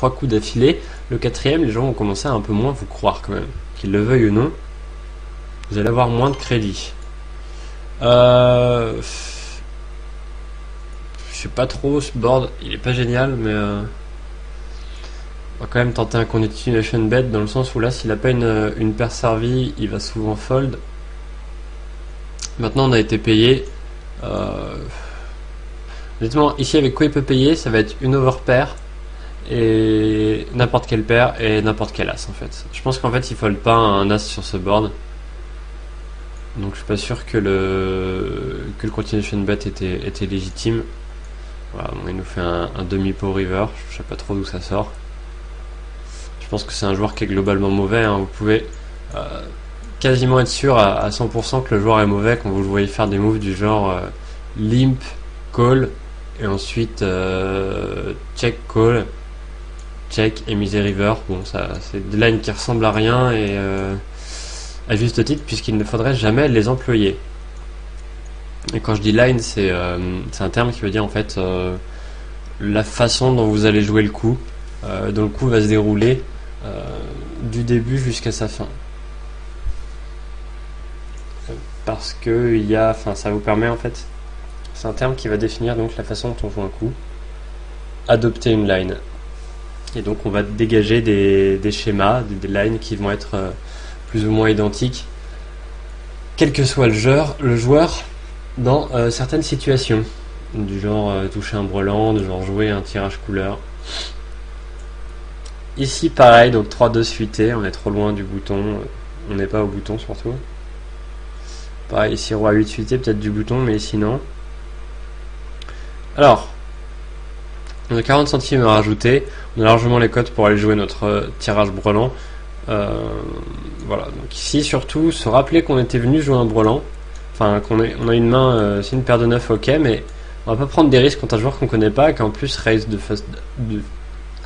3 coups d'affilée. Le quatrième, les gens vont commencer à un peu moins vous croire quand même. Qu'ils le veuillent ou non, vous allez avoir moins de crédit. Je sais pas trop, ce board, il est pas génial, mais on va quand même tenter un continuation bet, dans le sens où là, s'il a pas une paire servie, il va souvent fold. Maintenant, on a été payé. Honnêtement, ici, avec quoi il peut payer, ça va être une overpair et n'importe quelle paire et n'importe quel as en fait. Je pense qu'en fait, il fold pas un as sur ce board. Donc je suis pas sûr que le continuation bet était légitime. Voilà, bon, il nous fait un demi-pot river, je sais pas trop d'où ça sort. Je pense que c'est un joueur qui est globalement mauvais, hein. Vous pouvez quasiment être sûr à 100% que le joueur est mauvais quand vous le voyez faire des moves du genre limp, call, et ensuite check, call, check et mise river. Bon, ça c'est des lines qui ressemblent à rien et à juste titre, puisqu'il ne faudrait jamais les employer. Et quand je dis line, c'est un terme qui veut dire en fait la façon dont vous allez jouer le coup, dont le coup va se dérouler du début jusqu'à sa fin. Parce que ça vous permet en fait, c'est un terme qui va définir donc la façon dont on joue un coup, adopter une line. Et donc on va dégager des schémas, des lines qui vont être plus ou moins identiques, quel que soit le joueur dans certaines situations, du genre toucher un brelan, du genre jouer un tirage couleur. Ici pareil, donc 3-2 suité, on est trop loin du bouton, on n'est pas au bouton surtout. Pareil, ici roi 8 suité, peut-être du bouton, mais ici non. Alors, on a 40 centimes à rajouter, on a largement les cotes pour aller jouer notre tirage brelan. Voilà, donc ici surtout se rappeler qu'on était venu jouer un brelan, enfin on a une main, c'est une paire de 9, ok, mais on va pas prendre des risques contre un joueur qu'on connaît pas, et qu'en plus raise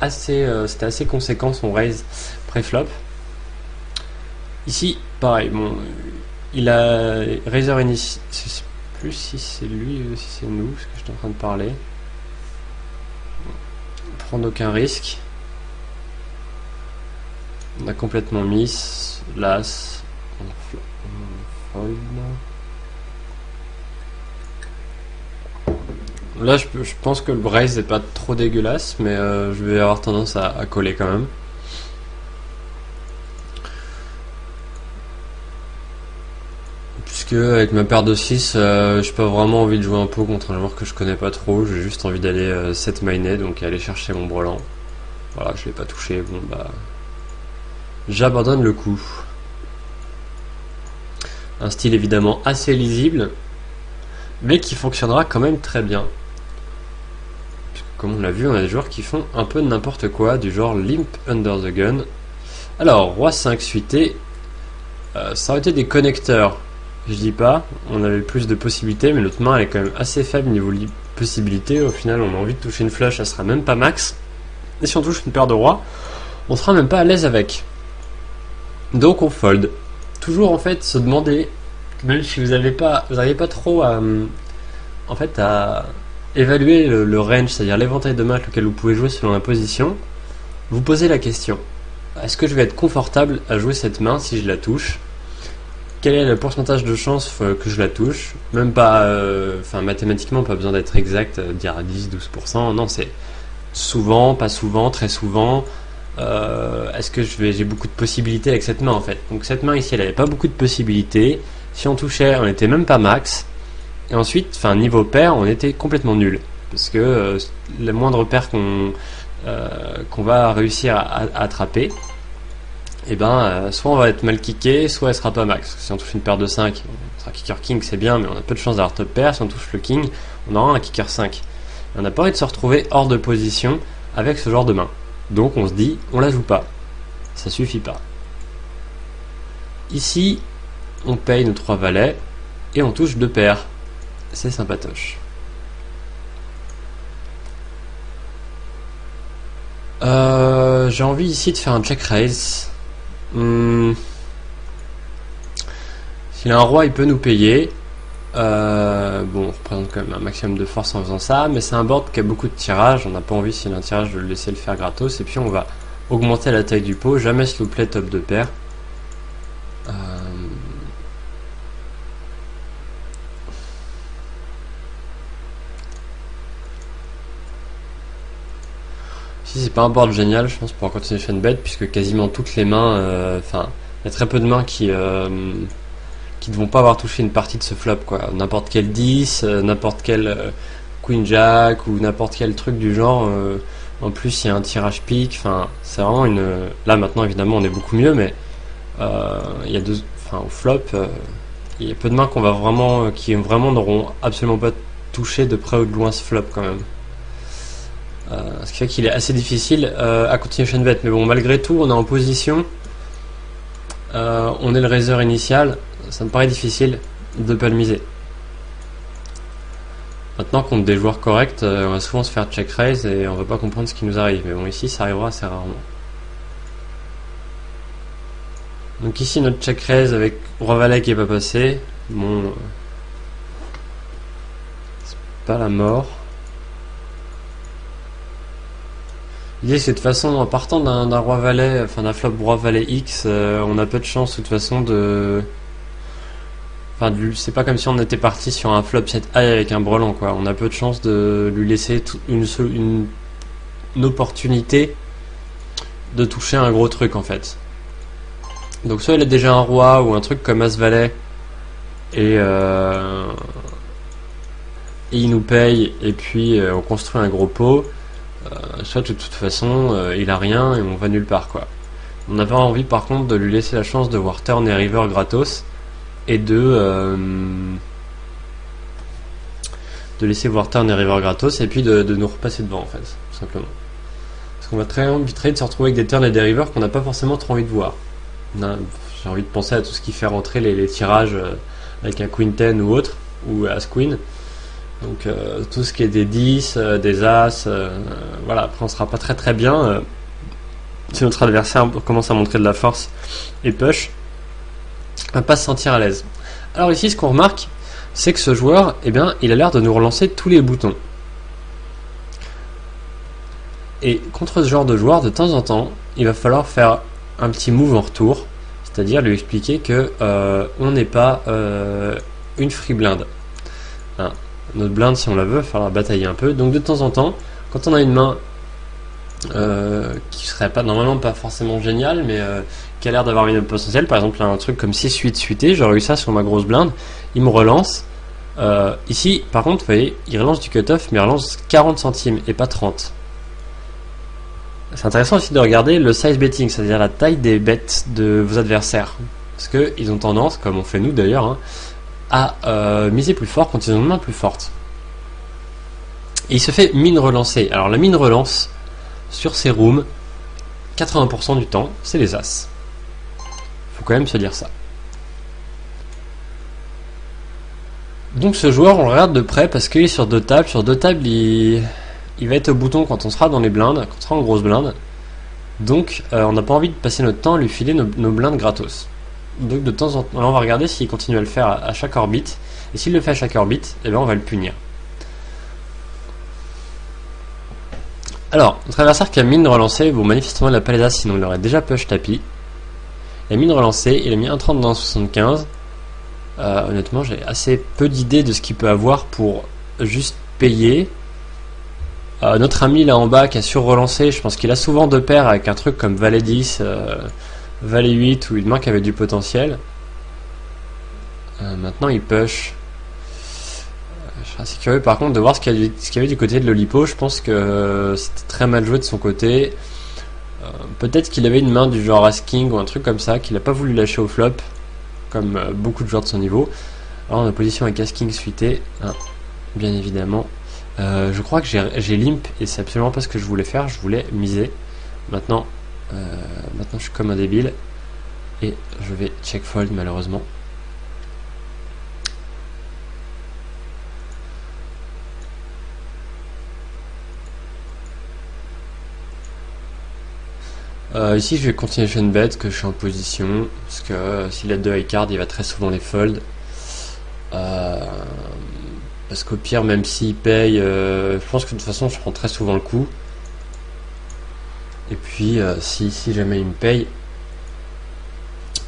c'était assez conséquent son raise pré-flop. Ici pareil, bon, il a raiser initial, je sais plus si c'est lui ou si c'est nous, parce que j'étais en train de parler. Prendre aucun risque. On a complètement miss, l'as, on fold. Là je pense que le raise n'est pas trop dégueulasse, mais je vais avoir tendance à coller quand même. Puisque avec ma paire de 6, j'ai pas vraiment envie de jouer un pot contre un joueur que je connais pas trop, j'ai juste envie d'aller 7 miner, donc aller chercher mon brelan. Voilà, je l'ai pas touché, bon bah... j'abandonne le coup. Un style évidemment assez lisible, mais qui fonctionnera quand même très bien. Comme on l'a vu, on a des joueurs qui font un peu n'importe quoi, du genre limp under the gun. Alors, roi 5 suité, ça aurait été des connecteurs, je dis pas, on avait plus de possibilités, mais notre main elle est quand même assez faible niveau possibilités. Au final, on a envie de toucher une flush, ça sera même pas max. Et si on touche une paire de rois, on sera même pas à l'aise avec. Donc on fold. Toujours en fait se demander, même si vous n'arrivez pas trop à évaluer le range, c'est-à-dire l'éventail de mains avec lequel vous pouvez jouer selon la position, vous posez la question, est-ce que je vais être confortable à jouer cette main si je la touche? Quel est le pourcentage de chance que je la touche? Même pas, mathématiquement, pas besoin d'être exact, dire à 10-12%, non, c'est souvent, pas souvent, très souvent. Est-ce que j'ai beaucoup de possibilités avec cette main en fait? Donc cette main ici elle avait pas beaucoup de possibilités, si on touchait on était même pas max, et ensuite niveau paire on était complètement nul, parce que la moindre paire qu'on va réussir à attraper, et soit on va être mal kické, soit elle sera pas max. Si on touche une paire de 5, on sera kicker king, c'est bien, mais on a peu de chance d'avoir top paire. Si on touche le king, on aura un kicker 5, et on n'a pas envie de se retrouver hors de position avec ce genre de main. Donc on se dit, on la joue pas. Ça suffit pas. Ici, on paye nos 3 valets et on touche 2 paires. C'est sympatoche. J'ai envie ici de faire un check raise. S'il a un roi, il peut nous payer. Bon, on représente quand même un maximum de force en faisant ça, mais c'est un board qui a beaucoup de tirage. On n'a pas envie, s'il y a un tirage, de le laisser le faire gratos. Et puis on va augmenter la taille du pot, jamais s'il vous plaît top de paire. Si c'est pas un board génial, je pense, pour un continuation bet, puisque quasiment toutes les mains, enfin, il y a très peu de mains qui ne vont pas avoir touché une partie de ce flop, quoi. N'importe quel 10, n'importe quel Queen Jack ou n'importe quel truc du genre. En plus, il y a un tirage pique. Enfin, c'est vraiment une. Là maintenant, évidemment, on est beaucoup mieux, mais il y a enfin, au flop, il y a peu de mains qu'on va vraiment, qui vraiment n'auront absolument pas touché de près ou de loin ce flop quand même. Ce qui fait qu'il est assez difficile à continuation bet. Mais bon, malgré tout, on est en position. On est le raiser initial. Ça me paraît difficile de pas le miser. Maintenant, contre des joueurs corrects, on va souvent se faire check raise et on va pas comprendre ce qui nous arrive. Mais bon, ici, ça arrivera assez rarement. Donc ici, notre check raise avec roi valet qui est pas passé. Bon, c'est pas la mort. L'idée, c'est de toute façon, en partant d'un roi valet, enfin d'un flop roi valet X, on a peu de chance de toute façon de. Enfin, c'est pas comme si on était parti sur un flop 7 high avec un brelan, quoi. On a peu de chance de lui laisser une opportunité de toucher un gros truc, en fait. Donc, soit il a déjà un roi ou un truc comme as valet et il nous paye et puis on construit un gros pot. Soit de toute façon, il a rien et on va nulle part, quoi. On avait envie, par contre, de lui laisser la chance de voir turn et river gratos. Et de laisser voir turn et river gratos et puis de nous repasser devant en fait, tout simplement. Parce qu'on va très vite se retrouver avec des turns et des rivers qu'on n'a pas forcément trop envie de voir. J'ai envie de penser à tout ce qui fait rentrer les tirages avec un queen 10 ou autre, ou as queen. Donc tout ce qui est des 10, des as, voilà, après on sera pas très bien si notre adversaire commence à montrer de la force et push. À pas se sentir à l'aise. Alors ici, ce qu'on remarque, c'est que ce joueur, eh bien, il a l'air de nous relancer tous les boutons. Et contre ce genre de joueur, de temps en temps, il va falloir faire un petit move en retour, c'est-à-dire lui expliquer que on n'est pas une free blind. Hein. Notre blind, si on la veut, il va falloir batailler un peu. Donc de temps en temps, quand on a une main qui serait pas normalement pas forcément géniale, mais qui a l'air d'avoir une potentiel, par exemple un truc comme 6-8 suité, j'aurais eu ça sur ma grosse blinde, il me relance. Ici, par contre, vous voyez, il relance du cutoff, mais il relance 40 centimes et pas 30. C'est intéressant aussi de regarder le size betting, c'est-à-dire la taille des bêtes de vos adversaires. Parce qu'ils ont tendance, comme on fait nous d'ailleurs, hein, à miser plus fort quand ils ont une main plus forte. Et il se fait mine relancer. Alors la mine relance, sur ces rooms, 80% du temps, c'est les as. Faut quand même se dire ça. Donc ce joueur, on le regarde de près parce qu'il est sur deux tables. Sur deux tables, il va être au bouton quand on sera dans les blindes, quand on sera en grosse blinde. Donc on n'a pas envie de passer notre temps à lui filer nos blindes gratos. Donc de temps en temps, on va regarder s'il continue à le faire à chaque orbite. Et s'il le fait à chaque orbite, eh bien on va le punir. Alors, notre adversaire qui a mine relancée, bon manifestement il n'a pas les as, sinon il aurait déjà push tapis. Il a mine relancée, il a mis 1,30 dans 75. Honnêtement, j'ai assez peu d'idées de ce qu'il peut avoir pour juste payer. Notre ami là en bas qui a sur-relancé, je pense qu'il a souvent deux paires avec un truc comme valet 10, valet 8 ou une main qui avait du potentiel. Maintenant il push. Je serais assez curieux par contre de voir ce qu'il y avait du côté de l'Olipo. Je pense que c'était très mal joué de son côté. Peut-être qu'il avait une main du genre As-King ou un truc comme ça qu'il n'a pas voulu lâcher au flop, comme beaucoup de joueurs de son niveau. Alors on est en position avec As-King suité, hein, bien évidemment. Je crois que j'ai limp et c'est absolument pas ce que je voulais faire. Je voulais miser. Maintenant je suis comme un débile et je vais check fold malheureusement. Ici je vais continuation bet que je suis en position parce que s'il a deux high cards il va très souvent les fold. Parce qu'au pire, même s'il paye, je pense que de toute façon, je prends très souvent le coup. Et puis, si jamais il me paye,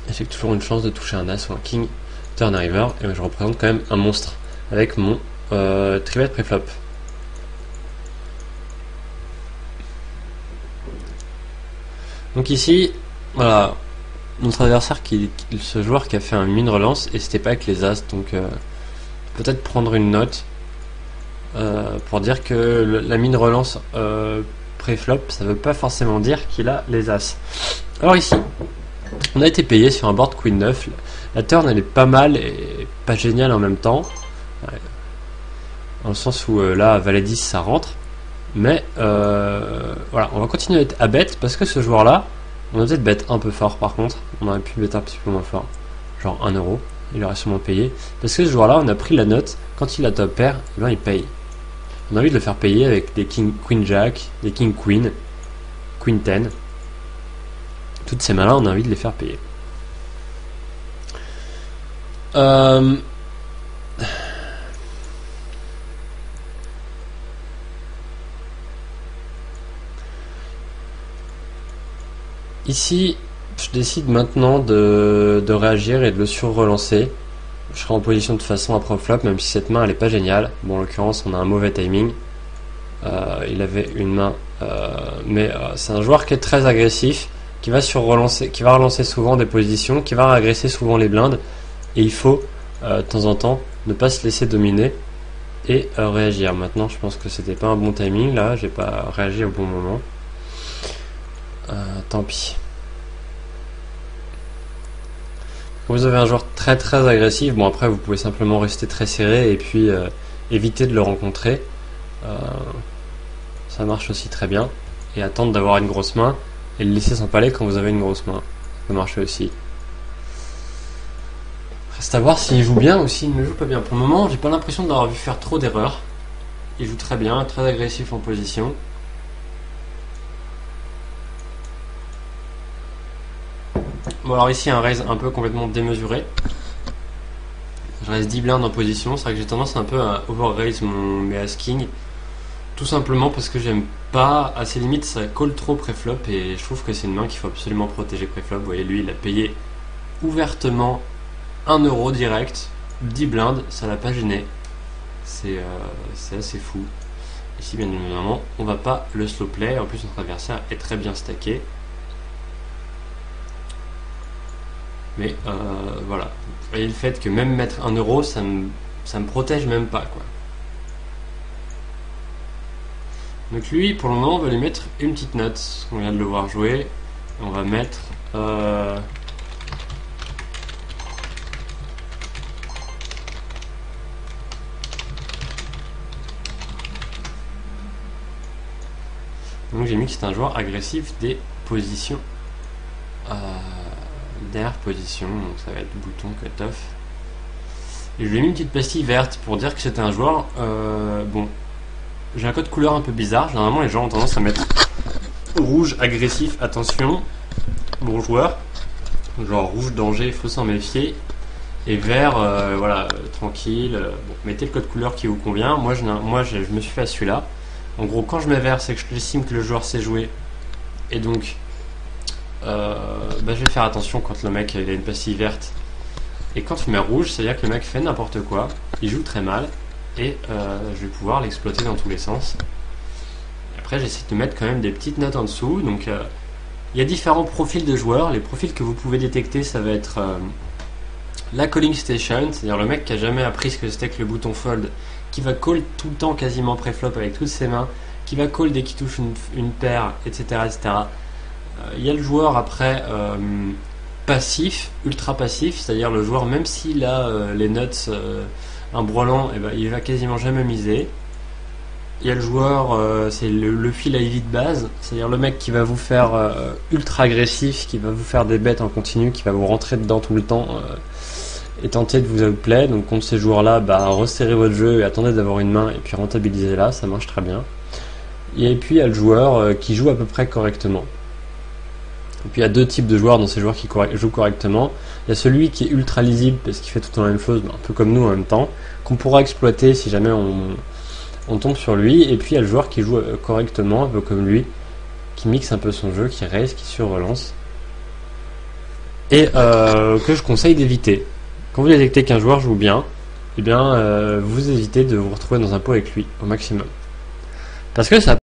j'ai toujours une chance de toucher un As ou un King, Turn River, et je représente quand même un monstre avec mon tribet préflop. Donc ici, voilà, notre adversaire, ce joueur qui a fait un mine relance, et c'était pas avec les As, donc peut-être prendre une note pour dire que la mine relance préflop, ça veut pas forcément dire qu'il a les As. Alors ici, on a été payé sur un board Queen 9. La turn elle est pas mal et pas géniale en même temps. Dans le sens où là, Valet 10 ça rentre. Mais voilà, on va continuer à être à bet parce que ce joueur là, on a peut-être bet un peu fort par contre. On aurait pu bet un petit peu moins fort. Genre 1 euro. Il aurait sûrement payé. Parce que ce joueur là, on a pris la note. Quand il a top pair, eh ben, il paye. On a envie de le faire payer avec des King Queen Jack, des King Queen, Queen 10. Toutes ces mains-là, on a envie de les faire payer. Ici, je décide maintenant de réagir et de le sur-relancer. Je serai en position de toute façon après flop, même si cette main elle est pas géniale. Bon, en l'occurrence, on a un mauvais timing. Il avait une main, mais c'est un joueur qui est très agressif, qui va relancer souvent des positions, qui va agresser souvent les blindes, et il faut de temps en temps ne pas se laisser dominer et réagir. Maintenant, je pense que c'était pas un bon timing là, j'ai pas réagi au bon moment. Tant pis. Quand vous avez un joueur très très agressif, bon après vous pouvez simplement rester très serré et puis éviter de le rencontrer. Ça marche aussi très bien. Et attendre d'avoir une grosse main et le laisser s'empaler quand vous avez une grosse main. Ça peut marcher aussi. Reste à voir s'il joue bien ou s'il ne joue pas bien. Pour le moment, j'ai pas l'impression d'avoir vu faire trop d'erreurs. Il joue très bien, très agressif en position. Bon alors ici un raise un peu complètement démesuré. Je reste 10 blindes en position. C'est vrai que j'ai tendance un peu à over-raise mes As-King. Tout simplement parce que j'aime pas, à ses limites ça colle trop pré-flop et je trouve que c'est une main qu'il faut absolument protéger pré-flop. Vous voyez, lui il a payé ouvertement 1 euro direct, 10 blindes, ça l'a pas gêné. C'est assez fou. Ici bien évidemment on va pas le slow play, en plus notre adversaire est très bien stacké. Mais voilà, vous voyez le fait que même mettre 1 euro ça me protège même pas quoi. Donc lui, pour le moment, on va lui mettre une petite note. On vient de le voir jouer. On va mettre... Donc j'ai mis que c'est un joueur agressif des positions. Dernière position, donc ça va être bouton cut-off. Et je lui ai mis une petite pastille verte pour dire que c'était un joueur... bon... J'ai un code couleur un peu bizarre. Généralement, les gens ont tendance à mettre rouge agressif, attention, bon joueur. Genre rouge danger, il faut s'en méfier. Et vert, voilà, tranquille. Bon, mettez le code couleur qui vous convient. Moi, je me suis fait à celui-là. En gros, quand je mets vert, c'est que j'estime que le joueur sait jouer. Et donc, je vais faire attention quand le mec il a une pastille verte. Et quand je mets rouge, c'est-à-dire que le mec fait n'importe quoi. Il joue très mal. Et je vais pouvoir l'exploiter dans tous les sens. Et après j'essaie de mettre quand même des petites notes en dessous. Donc il y a différents profils de joueurs. Les profils que vous pouvez détecter, ça va être la calling station, c'est-à-dire le mec qui a jamais appris ce que c'était que le bouton fold, qui va call tout le temps quasiment pré-flop avec toutes ses mains, qui va call dès qu'il touche une paire, etc. etc. Il y a le joueur après passif, ultra passif, c'est-à-dire le joueur même s'il a les nuts un brelan, il va quasiment jamais miser. Il y a le joueur, c'est le fil à IV de base, c'est-à-dire le mec qui va vous faire ultra agressif, qui va vous faire des bêtes en continu, qui va vous rentrer dedans tout le temps et tenter de vous outplay. Donc contre ces joueurs-là, resserrez votre jeu et attendez d'avoir une main et puis rentabilisez-la, ça marche très bien. Et puis il y a le joueur qui joue à peu près correctement. Et puis il y a deux types de joueurs dans ces joueurs qui jouent correctement. Il y a celui qui est ultra lisible parce qu'il fait tout le temps la même chose, un peu comme nous en même temps, qu'on pourra exploiter si jamais on tombe sur lui. Et puis il y a le joueur qui joue correctement, un peu comme lui, qui mixe un peu son jeu, qui race, qui surrelance. Et que je conseille d'éviter. Quand vous détectez qu'un joueur joue bien, eh bien vous évitez de vous retrouver dans un pot avec lui au maximum. Parce que ça